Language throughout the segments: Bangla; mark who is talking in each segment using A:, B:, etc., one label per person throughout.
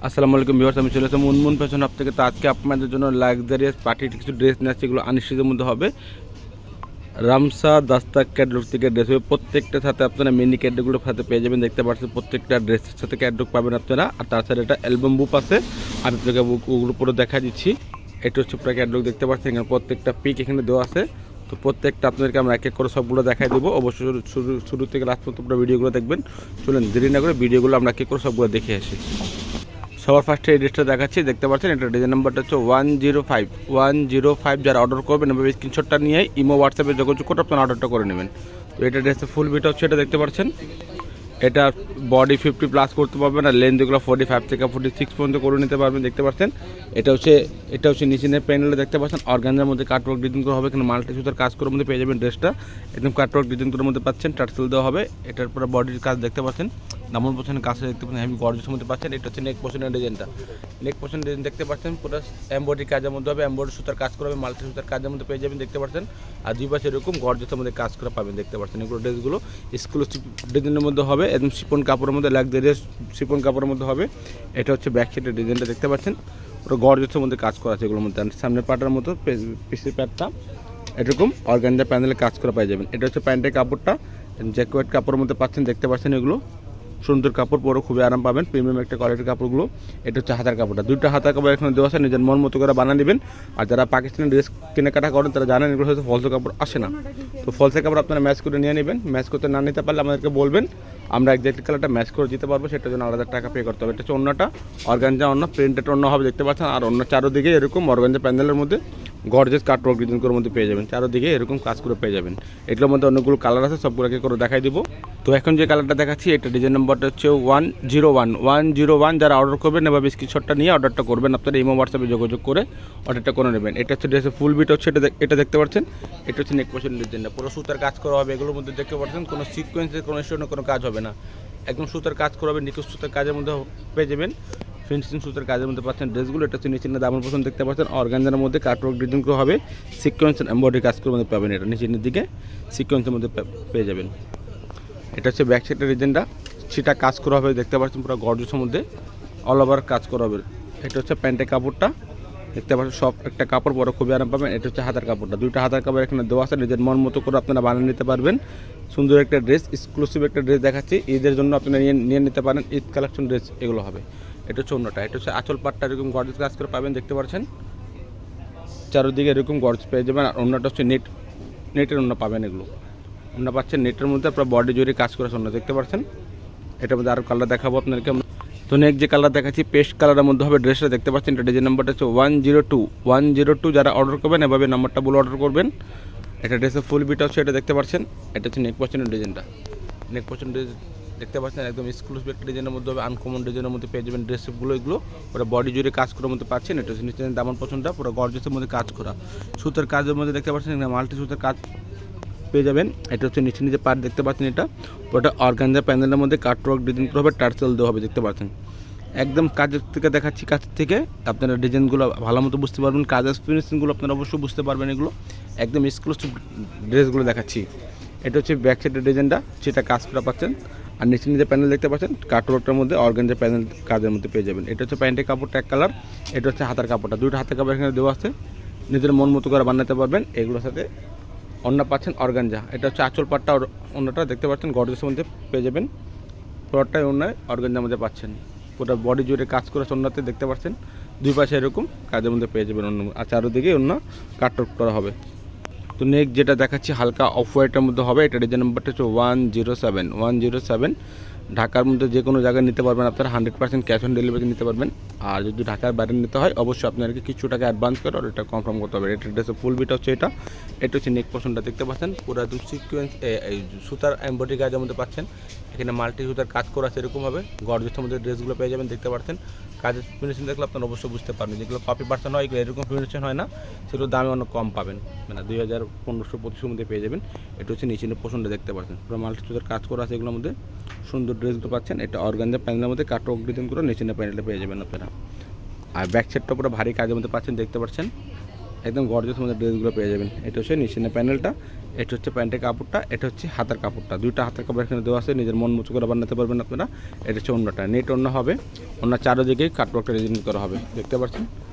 A: আসসালামু আলাইকুম ভিউয়ার্স, আমি চলে আসলাম মুনমুন ফ্যাশন হাব থেকে। তো আজকে আপনাদের জন্য লাক্সারিয়াস পার্টির কিছু ড্রেস নিয়ে আসছে, এগুলো আনস্টিচের মধ্যে হবে। রামসা দাস্তাক ক্যাটলগ থেকে ড্রেস হবে, প্রত্যেকটার সাথে আপনারা মিনি ক্যাটলগুলোর সাথে পেয়ে যাবেন। দেখতে পাচ্ছেন প্রত্যেকটা ড্রেসের সাথে ক্যাটলগ পাবেন আপনারা। আর তাছাড়া এটা অ্যালবাম বুক আছে, আমি আপনাকে ওগুলো পুরো দেখা দিচ্ছি। এটা হচ্ছে পুরো ক্যাটলগ, দেখতে পাচ্ছেন এখানে প্রত্যেকটা পিক এখানে দেওয়া আছে। তো প্রত্যেকটা আপনাদেরকে আমরা এক এক করে সবগুলো দেখাই দেবো। অবশ্যই শুরু থেকে লাস্ট পর্যন্ত পুরো ভিডিওগুলো দেখবেন। চলুন দেরি না করে ভিডিওগুলো আমরা এক এক করে সবগুলো দেখে আসি। সবার ফার্স্টে এই ড্রেসটা দেখাচ্ছি, দেখতে পাচ্ছেন এটা ডিজাইন নাম্বারটা হচ্ছে 105। যারা অর্ডার করবেন এভাবে স্ক্রিনশটটা নিয়ে ইমো হোয়াটসঅ্যাপে যোগাযোগ করে আপনারা অর্ডারটা করে নেবেন। তো এটা ড্রেসের ফুল ভিডিও হচ্ছে, এটা দেখতে পাচ্ছেন। এটা বডি 50+ করতে পারবেন, আর লেন্থ এগুলো 45 থেকে 46 পর্যন্ত করে নিতে পারবেন। দেখতে পাচ্ছেন এটা হচ্ছে নিচের প্যানেলে দেখতে পাচ্ছেন অর্গানজার মধ্যে কাটওয়ার্ক ডিজাইন করা হবে। এখানে মাল্টি সুতার কাজ করার মধ্যে পেয়ে যাবেন ড্রেসটা। একদম কাটওয়ার্ক ডিজাইন করার মধ্যে পাচ্ছেন, টার্সেল দেওয়া হবে। এটার পরে বডির কাজ দেখতে পাচ্ছেন, দামন পোশনের কাজটা দেখতে পাচ্ছেন, হেভি গর্জের মধ্যে পাচ্ছেন। এটা হচ্ছে নেক পোশনের ডিজাইনটা। নেক পোশন ডিজাইন দেখতে পাচ্ছেন পুরো এমব্রয়ডারি কাজের মধ্যে হবে, এমব্রয়ডারি সুতার কাজ করা হবে, মাল্টি সুতার কাজের মধ্যে পেয়ে যাবেন। দেখতে পাচ্ছেন আর দুই পাশে এরকম গর্জের মধ্যে কাজ করা পাবেন। দেখতে পাচ্ছেন এগুলো ড্রেসগুলো এক্সক্লুসিভ ডিজাইনের মধ্যে হবে, একদম শিপন কাপড়ের মধ্যে, লাক্সারিয়াস শিপন কাপড়ের মধ্যে হবে। এটা হচ্ছে ব্যাক সাইডের ডিজাইনটা, দেখতে পাচ্ছেন পুরো গর্জের মধ্যে কাজ করা আছে এগুলোর মধ্যে। সামনের পাটার মতো পিসের প্যাডটা এরকম অর্গানজা প্যানেলে কাজ করা পাই যাবেন। এটা হচ্ছে প্যান্টের কাপড়টা, জ্যাকেট কাপড়ের মধ্যে পাচ্ছেন। দেখতে পাচ্ছেন এগুলো সুন্দর কাপড়, পরে খুবই আরাম পাবেন, প্রিমিয়াম একটা কোয়ালিটির কাপড়গুলো। এটা হচ্ছে হাতার কাপড়টা, দুইটা হাতার কাপড় এখানে দেওয়া আছে, নিজের মন মতো করে বানিয়ে নেবেন। আর যারা পাকিস্তানি ড্রেস কেনাকাটা করেন তারা জানেন এগুলো হয়তো ফলস কাপড় আসে না। তো ফলসের কাপড় আপনারা ম্যাচ করে নিয়ে নেবেন। ম্যাচ করতে না নিতে পারলে আমাদেরকে বলবেন, আমরা একজ্যাক্ট কালারটা ম্যাচ করে দিতে পারবো, সেটার জন্য আলাদা টাকা পে করতে হবে। এটা হচ্ছে অন্যটা অর্গানজা, অন্য প্রিন্টেড অন্য হবে, দেখতে পাচ্ছেন। আর অন্য চারোদিকে এরকম অর্গানজা প্যানেলের মধ্যে গর্জেস কাটওয়ার্ক ডিজাইনের মধ্যে পেয়ে যাবেন, চারোদিকে এরকম কাজ করে পেয়ে যাবেন। এগুলোর মধ্যে অনেকগুলো কালার আছে, সবগুলোকে করে দেখাই দিব। তো এখন যে কালারটা দেখাচ্ছি এটা ডিজাইন নাম্বারটা হচ্ছে 101। যারা অর্ডার করবেন এভাবে স্ক্রিনশটটা নিয়ে অর্ডারটা করবেন, আপনারা ইমো হোয়াটসঅ্যাপে যোগাযোগ করে অর্ডারটা করে নেবেন। এটা হচ্ছে ড্রেসের ফুল বিট হচ্ছে, এটা দেখতে পাচ্ছেন। এটা হচ্ছে নেক পোশন ডিজাইনটা, পুরো সুতার কাজ করা হবে। এগুলোর মধ্যে দেখতে পাচ্ছেন কোনো সিকোয়েন্সের কোনো স্টোনের কোনো কাজ হবে না, একদম সুতার কাজ করা হবে, নিখুঁত সুতার কাজের মধ্যে পেয়ে যাবেন। ফিনিশিং সুতার কাজের মধ্যে পাচ্ছেন ড্রেসগুলো। এটা হচ্ছে নিচে দামন পোশন, দেখতে পাচ্ছেন অর্গানজার মধ্যে কাটওয়ার্ক ডিজাইন করা হবে, সিকোয়েন্স এমব্রয়ডারি কাজ করার মধ্যে পাবেন। এটা নিচের দিকে সিকোয়েন্সের মধ্যে পেয়ে যাবেন। এটা হচ্ছে ব্যাক সাইডের ডিজাইনটা, সেটা কাজ করা হবে, দেখতে পাচ্ছেন পুরো গর্জের মধ্যে অল ওভার কাজ করা হবে। এটা হচ্ছে প্যান্টের কাপড়টা, দেখতে পাচ্ছেন সব একটা কাপড়, বড় খুবই আরাম পাবেন। এটা হচ্ছে হাতার কাপড়টা, দুইটা হাতার কাপড় এখানে দেওয়া আছে, নিজের মন মতো করে আপনারা বানিয়ে নিতে পারবেন। সুন্দর একটা ড্রেস, এক্সক্লুসিভ একটা ড্রেস দেখাচ্ছি, ঈদের জন্য আপনারা নিয়ে নিতে পারেন। ঈদ কালেকশন ড্রেস এগুলো হবে। এটা হচ্ছে অন্যটা, এটা হচ্ছে আঁচল পাটটা এরকম গর্জেস কাজ করে পাবেন, দেখতে পাচ্ছেন চারোদিকে এরকম গর্জেস পেয়ে যাবেন। আর অন্যটা হচ্ছে নেটের অন্য পাবেন, এগুলো অন্য পাচ্ছেন নেটের মধ্যে, আপনার বডি জুড়ে কাজ করে অন্য, দেখতে পাচ্ছেন। এটার মধ্যে আরও কালার দেখাবো আপনাদেরকে। তো নেক্সট যে কালার দেখাচ্ছি পেস্ট কালারের মধ্যে হবে ড্রেসটা, দেখতে পাচ্ছেন। এটা ডিজাইন নাম্বারটা হচ্ছে 102। যারা অর্ডার করবেন এভাবে নাম্বারটা বলে অর্ডার করবেন। এটা ড্রেসের ফুল বিট হচ্ছে, এটা দেখতে পাচ্ছেন। এটা হচ্ছে নেক পোশনের ডিজাইনটা, নেক পোশন ডিজাইন দেখতে পাচ্ছেন, একদম এক্সক্লুসিভ একটা ডিজাইনের মধ্যে হবে, আনকমন ডিজাইনের মধ্যে পেয়ে যাবেন ড্রেসগুলো। এগুলো ওরা বডি জুড়ে কাজ করার মধ্যে পাচ্ছেন। এটা হচ্ছে নিচে দামন পছন্দটা পুরো গর্জেসের মধ্যে কাজ করা, সুতার কাজের মধ্যে দেখতে পাচ্ছেন, মাল্টি সুতার কাজ পেয়ে যাবেন। এটা হচ্ছে নিচে পার্ট দেখতে পাচ্ছেন, এটা ওটা অর্গানজা প্যানেলের মধ্যে কাটওয়ার্ক ডিজাইন করা হবে, টার্সেল দেওয়া হবে, দেখতে পাচ্ছেন। একদম কাজের থেকে দেখাচ্ছি, কাছ থেকে আপনারা ডিজাইনগুলো ভালো মতো বুঝতে পারবেন, কাজের ফিনিশিংগুলো আপনারা অবশ্যই বুঝতে পারবেন। এগুলো একদম এক্সক্লুসিভ ড্রেসগুলো দেখাচ্ছি। এটা হচ্ছে ব্যাক সাইডের ডিজাইনটা, সেটা কাজ করা পাচ্ছেন। আর নিচে প্যানেল দেখতে পাচ্ছেন, কাটওয়ার্কটার মধ্যে অর্গানজা প্যানেল কাজের মধ্যে পেয়ে যাবেন। এটা হচ্ছে প্যান্টের কাপড়টা এক কালার, এটা হচ্ছে হাতার কাপড়টা, দুইটা হাতের কাপড় এখানে দেওয়া আছে, নিজের মন মতো করে বানাতে পারবেন। এগুলোর সাথে অন্য পাচ্ছেন অর্গানজা। এটা হচ্ছে আঁচল পাটটা, অন্যটা দেখতে পাচ্ছেন গর্জেসের মধ্যে পেয়ে যাবেন। পুরোটাই অন্যায় অর্গানজার মধ্যে পাচ্ছেন, পুরো বডি জুড়ে কাজ করে অন্যতে দেখতে পাচ্ছেন, দুই পাশে এরকম কাজের মধ্যে পেয়ে যাবেন অন্য। আর চারোদিকে অন্য কাটওয়ার্ক করা হবে। তো নেক্সট যেটা দেখাচ্ছি হালকা অফ হোয়াইটের মধ্যে হবে, এটা ডিজাইন নাম্বারটা হচ্ছে 107। ঢাকার মধ্যে যে কোনো জায়গায় নিতে পারবেন আপনারা, 100% ক্যাশ অন ডেলিভারি নিতে পারবেন। আর যদি ঢাকার বাইরে নিতে হয় অবশ্যই আপনাদেরকে কিছু টাকা অ্যাডভান্স করে আর এটা কনফার্ম করতে হবে। এটা ড্রেসের ফুল বিট হচ্ছে, এটা হচ্ছে নেক পোশনটা, দেখতে পাচ্ছেন পুরো একদম সিকোয়েন্স এই সুতার এমব্রয়ডারি কাজের মধ্যে পাচ্ছেন। এখানে মাল্টি সুতার কাজ করা আছে, এরকমভাবে গর্জেসের মধ্যে ড্রেসগুলো পেয়ে যাবেন, দেখতে পাচ্ছেন। কাজের ফিনিশিং দেখলে আপনারা অবশ্যই বুঝতে পারবেন, যেগুলো কপি পার্সন হয় এগুলো এরকম ফিনিশিং হয় না, সেগুলো দামে অনেক কম পাবেন, মানে 2000-1500-2500 মধ্যে পেয়ে যাবেন। এটা হচ্ছে নিচে পোশনটা, দেখতে পাচ্ছেন পুরো মাল্টি সুতার কাজ করা আছে এগুলোর মধ্যে, সুন্দর ড্রেসগুলো পাচ্ছেন। এটা অর্গানজা প্যানেলের মধ্যে কাটওয়ার্ক ডিজাইন করে নিচে প্যানেলটা পেয়ে যাবেন আপনারা। আর ব্যাক সাইডটা পুরো ভারী কাজের মধ্যে পাচ্ছেন, দেখতে পাচ্ছেন। একদম গর্জিয়াস মধ্যে ড্রেসগুলো পেয়ে যাবেন। এটা হচ্ছে নিচের প্যানেলটা, এটা হচ্ছে প্যান্টের কাপড়টা, এটা হচ্ছে হাতের কাপড়টা, দুইটা হাতের কাপড় এখানে দেওয়া আছে, নিজের মন মতো করে বানাতে পারবেন আপনারা। এটা হচ্ছে ওড়নাটা, নেট ওড়না হবে, ওড়না চারোদিকেই কাটওয়ার্কটা ডিজাইন করা হবে, দেখতে পাচ্ছেন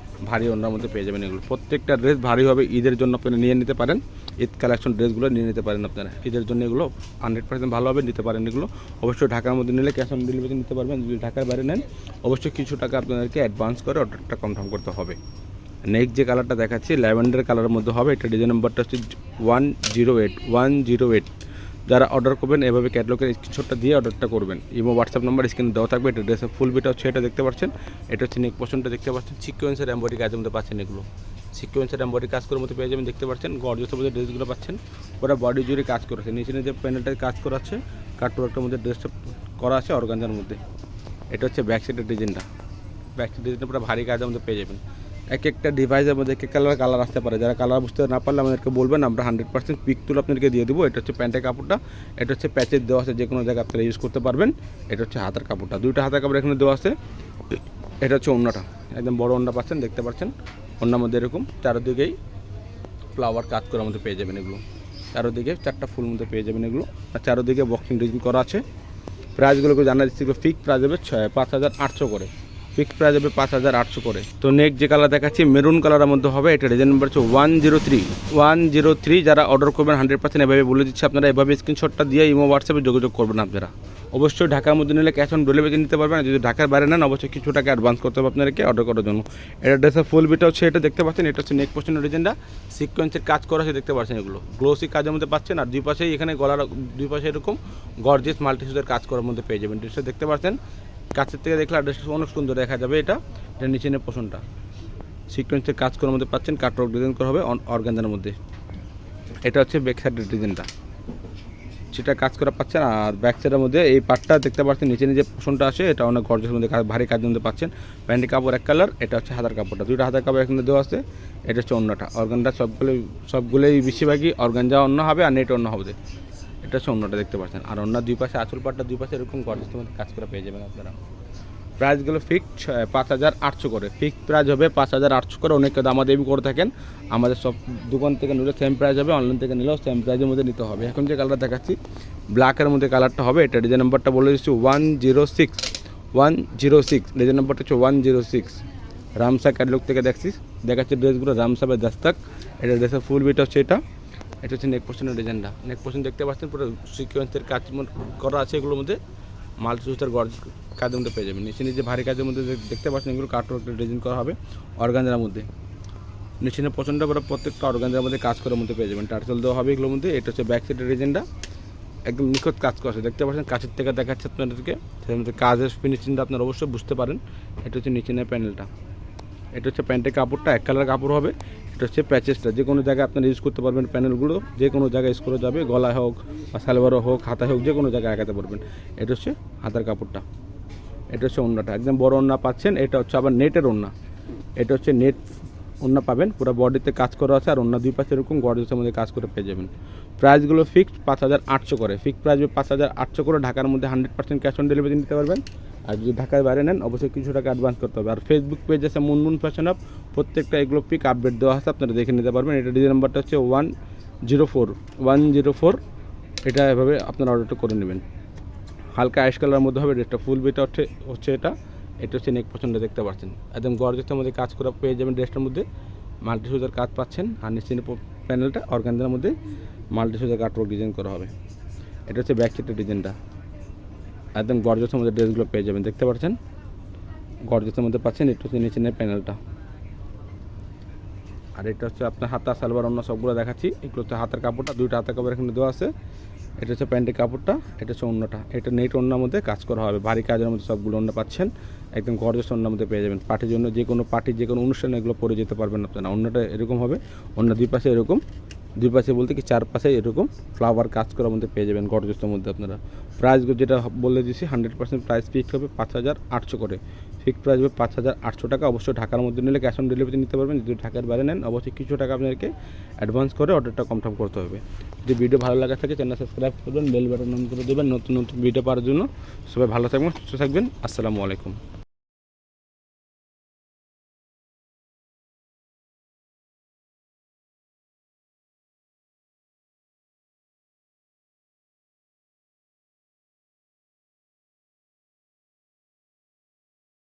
A: ভারী ওড়নার মধ্যে পেয়ে যাবেন এগুলো। প্রত্যেকটা ড্রেস ভারী হবে, ঈদের জন্য আপনারা নিয়ে নিতে পারেন, ঈদ কালেকশন ড্রেসগুলো নিয়ে নিতে পারেন আপনারা, ঈদের জন্য এগুলো 100% ভালো হবে, নিতে পারেন এগুলো। অবশ্যই ঢাকার মধ্যে নিলে ক্যাশ অন ডেলিভারি নিতে পারবেন, যদি ঢাকার বাইরে নেন অবশ্যই কিছু টাকা আপনাদেরকে অ্যাডভান্স করে অর্ডারটা কনফার্ম করতে হবে। নেক্সট যে কালারটা দেখাচ্ছি ল্যাভেন্ডার কালারের মধ্যে হবে, এটা ডিজাইন নাম্বারটা হচ্ছে 108। যারা অর্ডার করবেন এভাবে ক্যাটালগের স্ক্রিনশটটা দিয়ে অর্ডারটা করবেন। ইমো হোয়াটসঅ্যাপ নাম্বার স্ক্রিনে দেওয়া থাকবে। এটা ড্রেসের ফুল বিটা হচ্ছে, এটা দেখতে পাচ্ছেন, এটা হচ্ছে নেক পোর্শনটা দেখতে পাচ্ছেন, সিকোয়েন্সের এমব্রয়ডারি কাজের মধ্যে পাচ্ছেন এগুলো, সিকোয়েন্সের এমব্রয়ডারি কাজ করার মধ্যে পেয়ে যাবেন, দেখতে পাচ্ছেন গর্জিয়াস মধ্যে ড্রেসগুলো পাচ্ছেন, ওরা বডি জুড়ে কাজ করেছে, নিচে যে প্যানেলটায় কাজ করা আছে, কাটওয়ার্কটার মধ্যে ড্রেসটা করা আছে অর্গানজার মধ্যে। এটা হচ্ছে ব্যাক সাইডের ডিজাইনটা, ব্যাক সাইড ডিজাইনটা পুরো ভারী কাজের মধ্যে পেয়ে যাবেন। এক একটা ডিভাইসের মধ্যে এক এক কালার আসতে পারে, যারা কালার বুঝতে না পারলে আমাদেরকে বলবেন, আমরা 100% পিক তুলে আপনাদেরকে দিয়ে দেবো। এটা হচ্ছে প্যান্টের কাপড়টা, এটা হচ্ছে প্যাচের দেওয়া আছে, যে কোনো জায়গায় আপনারা ইউজ করতে পারবেন। এটা হচ্ছে হাতের কাপড়টা, দুইটা হাতের কাপড় এখানে দেওয়া আছে। এটা হচ্ছে ওড়নাটা, একদম বড় ওড়না পাচ্ছেন, দেখতে পাচ্ছেন ওড়নার মধ্যে এরকম চারদিকেই ফ্লাওয়ার কাজ করার মধ্যে পেয়ে যাবেন এগুলো, চারদিকে 4টা ফুল মধ্যে পেয়ে যাবেন এগুলো, আর চারদিকে বক্সিং ডিজাইন করা আছে। প্রাইসগুলোকে জানা দিচ্ছি, ফিক্স প্রাইস হবে 5800 করে, ফিক্স প্রাইস হবে 5800 করে। তো নেক্সট যে কালার দেখাচ্ছি মেরুন কালারের মধ্যে হবে, এটা ডিজাইন নাম্বার হচ্ছে 103। যারা অর্ডার করবেন 100% এভাবে বলে দিচ্ছি, আপনারা এভাবে স্ক্রিনশটটা দিয়ে ইমো হোয়াটসঅ্যাপে যোগাযোগ করবেন আপনারা। অবশ্যই ঢাকার মধ্যে নিলে ক্যাশ অন ডেলিভারি নিতে পারবেন, যদি ঢাকার বাইরে নেন অবশ্যই কিছু টাকা অ্যাডভান্স করতে হবে আপনাদেরকে অর্ডার করার জন্য। এটা ড্রেসের ফুল বিটা হচ্ছে, এটা দেখতে পাচ্ছেন, এটা হচ্ছে নেক পোর্শনের ডিজাইনটা, সিকোয়েন্সের কাজ করা আছে, দেখতে পাচ্ছেন এগুলো গ্লোসি কাজের মধ্যে পাচ্ছেন, আর দুই পাশেই এখানে গলার দুই পাশে এরকম গর্জিয়াস মাল্টি সুতার কাজ করার মধ্যে পেয়ে যাবেন। ড্রেসটা দেখতে পাচ্ছেন, কাছের থেকে দেখলে ড্রেসটা অনেক সুন্দর দেখা যাবে। এটা নিচের পোর্শনটা সিকোয়েন্সের কাজ করার মধ্যে পাচ্ছেন, কাটওয়ার্ক ডিজাইন করা হবে অর্গানজার মধ্যে। এটা হচ্ছে ব্যাক সাইডের ডিজাইনটা, সেটা কাজ করা পাচ্ছেন, আর ব্যাক সাইডের মধ্যে এই পার্টটা দেখতে পাচ্ছেন, নিচে যে পোর্শনটা আছে এটা অনেক গর্জিয়াস মধ্যে ভারী কাজের মধ্যে পাচ্ছেন। প্যান্টের কাপড় এক কালার, এটা হচ্ছে হাতার কাপড়টা, দুইটা হাতার কাপড় এখানে দেওয়া আছে। এটা হচ্ছে অন্যটা অর্গানটা, সবগুলোই বেশিরভাগই অর্গানজা অন্য হবে আর নেট অন্য হবে। এটা হচ্ছে অন্যটা দেখতে পাচ্ছেন, আর অন্য দুই পাশে আঁচল পাটটা দুই পাশে এরকম গর্জিয়াস মধ্যে কাজ করা পেয়ে যাবেন আপনারা। প্রাইসগুলো ফিক্সড 5800 করে, ফিক্সড প্রাইস হবে 5800 করে। অনেকে দামাদামি করে থাকেন, আমাদের সব দোকান থেকে নিলে সেম প্রাইস হবে, অনলাইন থেকে নিলেও সেম প্রাইসের মধ্যে নিতে হবে। এখন যে কালারটা দেখাচ্ছি ব্ল্যাকের মধ্যে কালারটা হবে, এটা ডিজাইন নাম্বারটা বলে দিচ্ছি 106। ডিজাইন নাম্বারটা হচ্ছে 106। রামসা ক্যাটালগ থেকে দেখাচ্ছি ড্রেসগুলো, রামসা বা দাস্তাক। এটা ড্রেসের ফুল বিট হচ্ছে, এটা হচ্ছে নেক পোর্শনের ডিজাইনটা, নেক পোর্শন দেখতে পাচ্ছেন পুরো সিকোয়েন্সের কাজ করা আছে, এগুলোর মধ্যে মাল্টি সুতার কাজের মধ্যে পেয়ে যাবেন। নিচে ভারী কাজের মধ্যে দেখতে পাচ্ছেন এগুলো কাটওয়ার্কের ডিজাইন করা হবে অর্গানজার মধ্যে। নিচে পছন্দ করে প্রত্যেকটা অর্গানজার মধ্যে কাজ করার মধ্যে পেয়ে যাবেন, টার্সেল দেওয়া হবে এগুলোর মধ্যে। এটা হচ্ছে ব্যাক সাইডের ডিজাইনটা, একদম নিখুঁত কাজ করা আছে, দেখতে পাচ্ছেন কাছের থেকে দেখাচ্ছে আপনাদেরকে, সেটার মধ্যে কাজের ফিনিশিংটা আপনারা অবশ্যই বুঝতে পারেন। এটা হচ্ছে নিচে প্যানেলটা, এটা হচ্ছে প্যান্টের কাপড়টা এক কালার কাপড় হবে। এটা হচ্ছে প্যাচেসটা, যে কোনো জায়গায় আপনারা ইউজ করতে পারবেন, প্যানেলগুলো যে কোনো জায়গায় ইউজ করা যাবে, গলায় হোক বা সালোয়ারও হোক হাতায় হোক, যে কোনো জায়গায় আগাতে পারবেন। এটা হচ্ছে হাতার কাপড়টা, এটা হচ্ছে ওড়নাটা, একদম বড় ওড়না পাচ্ছেন। এটা হচ্ছে আবার নেটের ওড়না, এটা হচ্ছে নেট ওড়না পাবেন, পুরো বডিতে কাজ করা আছে, আর ওড়না দুই পাশে এরকম গর্জিয়াসের মধ্যে কাজ করে পেয়ে যাবেন। প্রাইসগুলো ফিক্সড 5800 করে, ফিক্সড প্রাইস 5800 করে। ঢাকার মধ্যে 100% ক্যাশ অন ডেলিভারি নিতে পারবেন, আর যদি ঢাকার বাইরে নেন অবশ্যই কিছু টাকা অ্যাডভান্স করতে হবে। আর ফেসবুক পেজ আছে মুনমুন ফ্যাশন হাব, প্রত্যেকটা এগুলো পিক আপডেট দেওয়া আছে, আপনারা দেখে নিতে পারবেন। এটা ডিজাইন নাম্বারটা হচ্ছে 104। এটা এভাবে আপনারা অর্ডারটা করে নেবেন। হালকা অ্যাশ কালারের মধ্যে হবে, ড্রেসটা ফুল বিটা হচ্ছে এটা হচ্ছে নেক পছন্দ, দেখতে পাচ্ছেন একদম গর্জিয়াসের মধ্যে কাজ করা পেয়ে যাবেন। ড্রেসটার মধ্যে মাল্টি সুতার কাজ পাচ্ছেন, আর নিচে প্যানেলটা অর্গানজার মধ্যে মাল্টি সুতার কাটওয়ার্ক ডিজাইন করা হবে। এটা হচ্ছে ব্যাক সাইডের ডিজাইনটা, একদম গর্জিয়াসের মধ্যে ড্রেসগুলো পেয়ে যাবেন, দেখতে পাচ্ছেন গর্জিয়াসের মধ্যে পাচ্ছেন। এটা হচ্ছে নিচে প্যানেলটা, আর এটা হচ্ছে আপনার হাতা সালোয়ার অন্য সবগুলো দেখাচ্ছি। এগুলো হচ্ছে হাতের কাপড়টা, দুইটা হাতের কাপড় এখানে দেওয়া আছে। এটা হচ্ছে প্যান্টের কাপড়টা, এটা হচ্ছে ওড়নাটা, এটা নেট ওড়নার মধ্যে কাজ করা হবে, ভারী কাজের মধ্যে সবগুলো ওড়না পাচ্ছেন, একদম গর্জিয়াস ওড়নার মধ্যে পেয়ে যাবেন। পার্টির জন্য যে কোনো অনুষ্ঠানে এগুলো পরে যেতে পারবেন আপনারা। ওড়নাটা এরকম হবে, ওড়না দুই পাশে এরকম, দুই পাশে বলতে কি চার পাশে এরকম ফ্লাওয়ার কাজ করার মধ্যে পেয়ে যাবেন গর্জিয়াসের মধ্যে আপনারা। প্রাইসগুলো যেটা বলে দিচ্ছি 100% প্রাইস ফিক্সড হবে 5800 করে, ফিক্সড প্রাইস হবে 5800 টাকা। অবশ্যই ঢাকার মধ্যে নিলে ক্যাশ অন ডেলিভারি নিতে পারবেন, যদি ঢাকার বাইরে নেন অবশ্যই কিছু টাকা আপনাদেরকে অ্যাডভান্স করে অর্ডারটা কনফার্ম করতে হবে। যদি ভিডিও ভালো লাগা থাকে চ্যানেল সাবস্ক্রাইব করবেন, বেল বাটন অন করে দেবেন নতুন ভিডিও পাওয়ার জন্য। সবাই ভালো থাকবেন, সুস্থ থাকবেন, আসসালামু আলাইকুম।